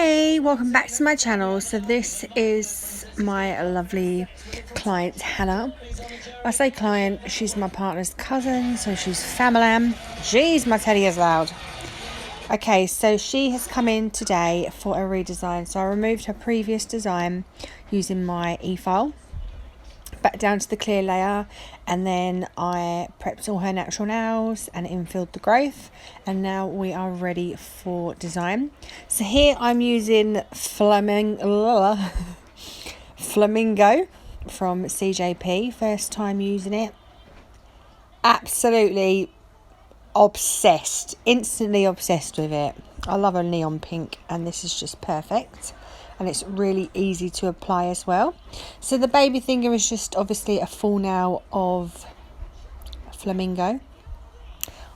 Hey, welcome back to my channel. So this is my lovely client Hannah. I say client, she's my partner's cousin, so she's family. Jeez, my teddy is loud. Okay, so she has come in today for a redesign. So I removed her previous design using my Efile back down to the clear layer, and then I prepped all her natural nails and infilled the growth, and now we are ready for design. So here I'm using flamingo from CJP. First time using it, absolutely obsessed, instantly obsessed with it. I love a neon pink, and this is just perfect, and it's really easy to apply as well. So the baby finger is just obviously a full nail of flamingo.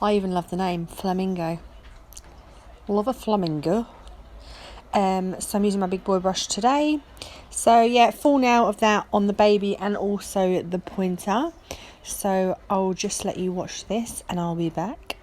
I even love the name flamingo. Love a flamingo. So I'm using my big boy brush today. So yeah, full nail of that on the baby and also the pointer. So I'll just let you watch this and I'll be back.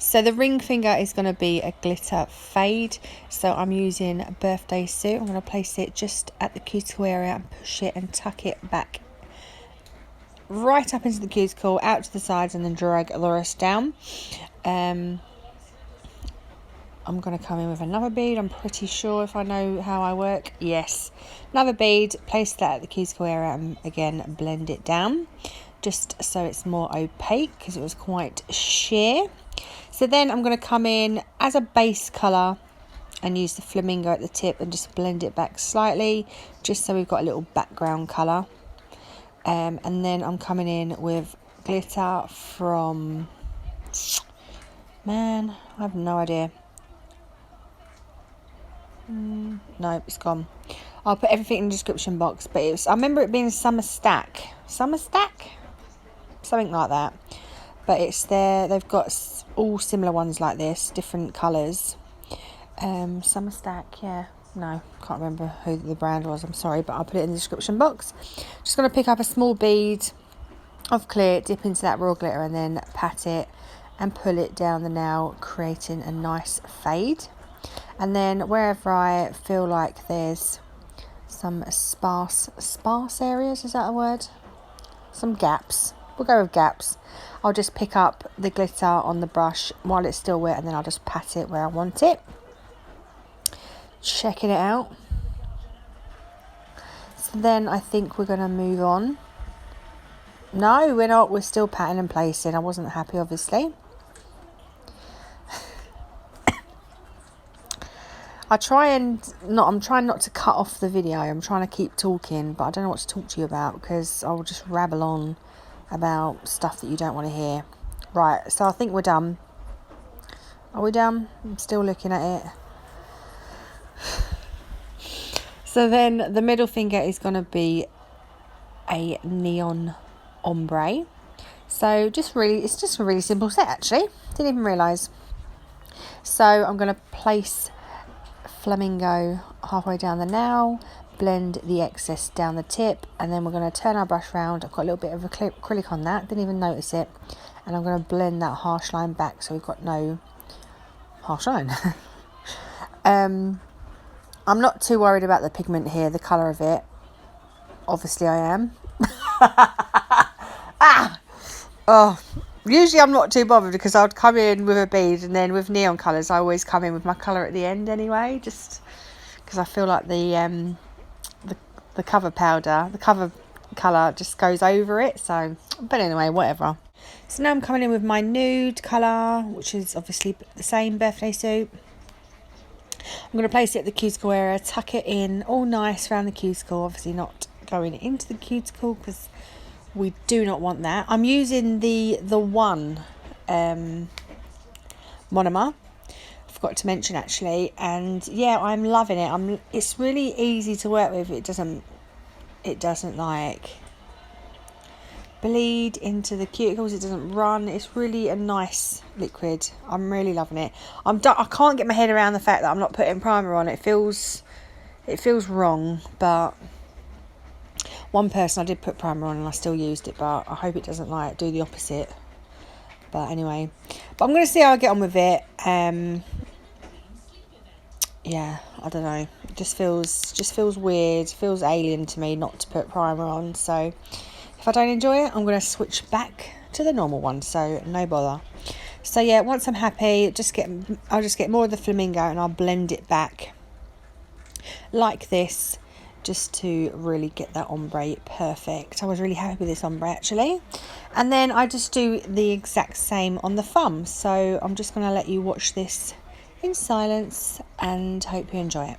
So the ring finger is going to be a glitter fade. So I'm using Birthday Suit. I'm going to place it just at the cuticle area and push it and tuck it back right up into the cuticle, out to the sides, and then drag the rest down. I'm going to come in with another bead. I'm pretty sure, if I know how I work. Yes, another bead, place that at the cuticle area, and again blend it down just so it's more opaque because it was quite sheer. So then I'm going to come in as a base colour and use the flamingo at the tip and just blend it back slightly, just so we've got a little background colour. And then I'm coming in with glitter from, man, I have no idea. No, it's gone. I'll put everything in the description box, but it was, I remember it being Summer Stack, something like that. But it's there. They've got all similar ones like this, different colours. Summer Stack, yeah. No, can't remember who the brand was. I'm sorry, but I'll put it in the description box. Just going to pick up a small bead of clear, dip into that raw glitter, and then pat it and pull it down the nail, creating a nice fade. And then wherever I feel like there's some sparse areas, is that a word? Some gaps. We'll go with gaps. I'll just pick up the glitter on the brush while it's still wet, and then I'll just pat it where I want it. Checking it out. So then I think we're going to move on. No, we're not. We're still patting and placing. I wasn't happy, obviously. I'm trying not to cut off the video. I'm trying to keep talking, but I don't know what to talk to you about because I'll just rabble on about stuff that you don't want to hear. Right, so I think we're done. Are we done? I'm still looking at it. So then the middle finger is going to be a neon ombre. So it's just a really simple set actually. Didn't even realise. So I'm going to place flamingo halfway down the nail, blend the excess down the tip, and then we're going to turn our brush round. I've got a little bit of acrylic on that, didn't even notice it, and I'm going to blend that harsh line back so we've got no harsh line. I'm not too worried about the pigment here, the colour of it. Obviously I am. Oh, Usually I'm not too bothered because I'd come in with a bead, and then with neon colours I always come in with my colour at the end anyway, just because I feel like the cover powder, the cover colour just goes over it. So, but anyway, whatever. So now I'm coming in with my nude colour, which is obviously the same birthday suit. I'm going to place it at the cuticle area, tuck it in all nice around the cuticle, obviously not going into the cuticle because we do not want that. I'm using the one monomer, forgot to mention actually, and yeah, I'm loving it. It's really easy to work with. It doesn't like bleed into the cuticles, it doesn't run. It's really a nice liquid. I'm really loving it. I can't get my head around the fact that I'm not putting primer on. It feels wrong, but one person I did put primer on and I still used it, but I hope it doesn't like do the opposite. But anyway, I'm going to see how I get on with it. Yeah, I don't know. It just feels weird. Feels alien to me not to put primer on. So if I don't enjoy it, I'm going to switch back to the normal one. So no bother. So yeah, once I'm happy, I'll just get more of the flamingo and I'll blend it back like this, just to really get that ombre perfect. I was really happy with this ombre actually. And then I just do the exact same on the thumb. So I'm just going to let you watch this in silence and hope you enjoy it.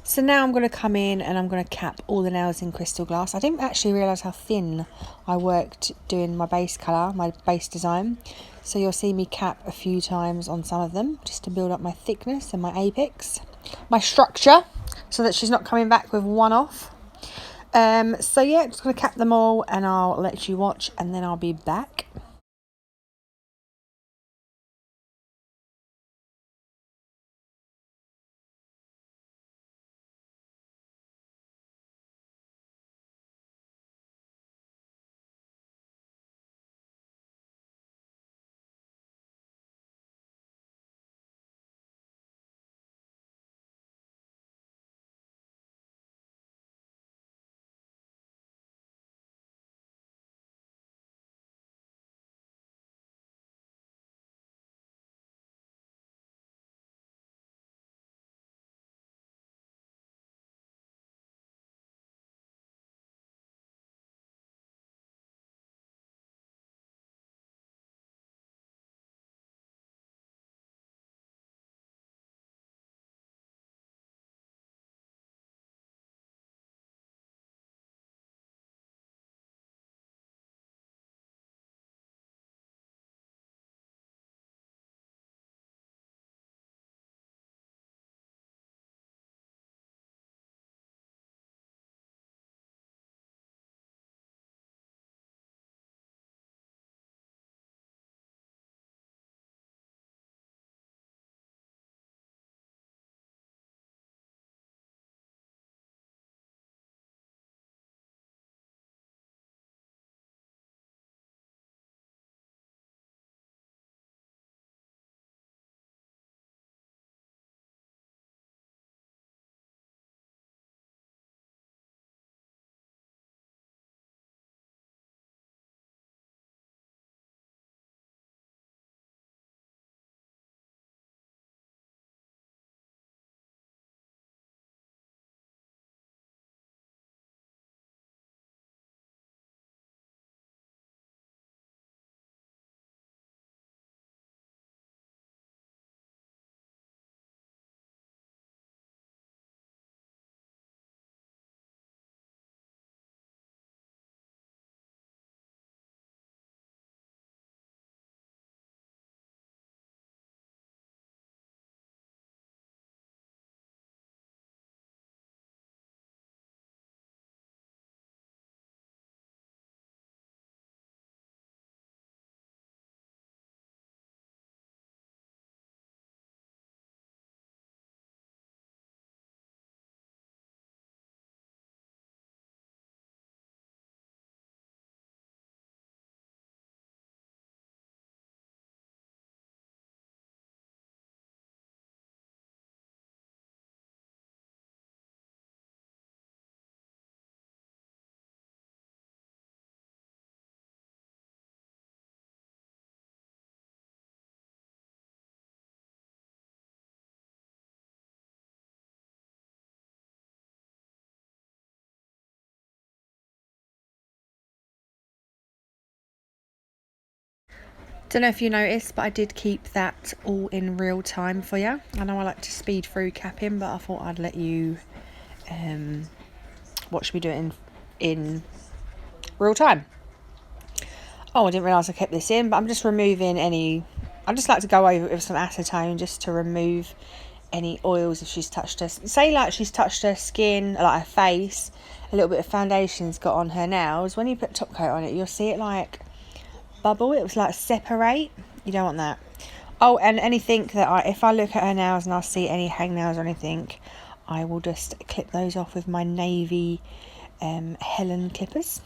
So now I'm going to come in and I'm going to cap all the nails in crystal glass. I didn't actually realise how thin I worked doing my base colour, my base design. So you'll see me cap a few times on some of them just to build up my thickness and my apex, my structure, so that she's not coming back with one off. So yeah, just going to cap them all and I'll let you watch and then I'll be back. Don't know if you noticed, but I did keep that all in real time for you. I know I like to speed through capping, but I thought I'd let you watch me do it in real time. Oh, I didn't realise I kept this in, but I'm just removing any... I just like to go over it with some acetone just to remove any oils if she's touched her... Say like she's touched her skin, like her face, a little bit of foundation's got on her nails. When you put top coat on it, you'll see it like bubble. It was like separate. You don't want that. Oh, and anything that if I look at her nails and I see any hangnails or anything, I will just clip those off with my navy Helen clippers.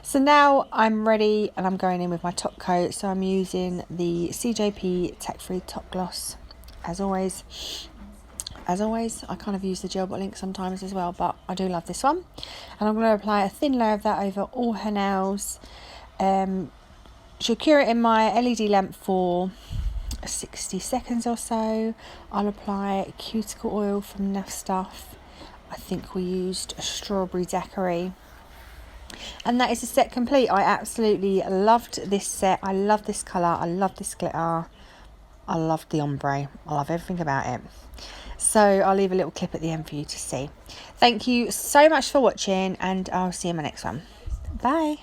So now I'm ready and I'm going in with my top coat. So I'm using the CJP Tack Free Top Gloss. As always, I kind of use the gel bottle ink sometimes as well, but I do love this one. And I'm going to apply a thin layer of that over all her nails. She'll cure it in my LED lamp for 60 seconds or so. I'll apply cuticle oil from NAFF. I think we used a strawberry daiquiri. And that is the set complete. I absolutely loved this set. I love this colour. I love this glitter. I love the ombre. I love everything about it. So I'll leave a little clip at the end for you to see. Thank you so much for watching, and I'll see you in my next one. Bye.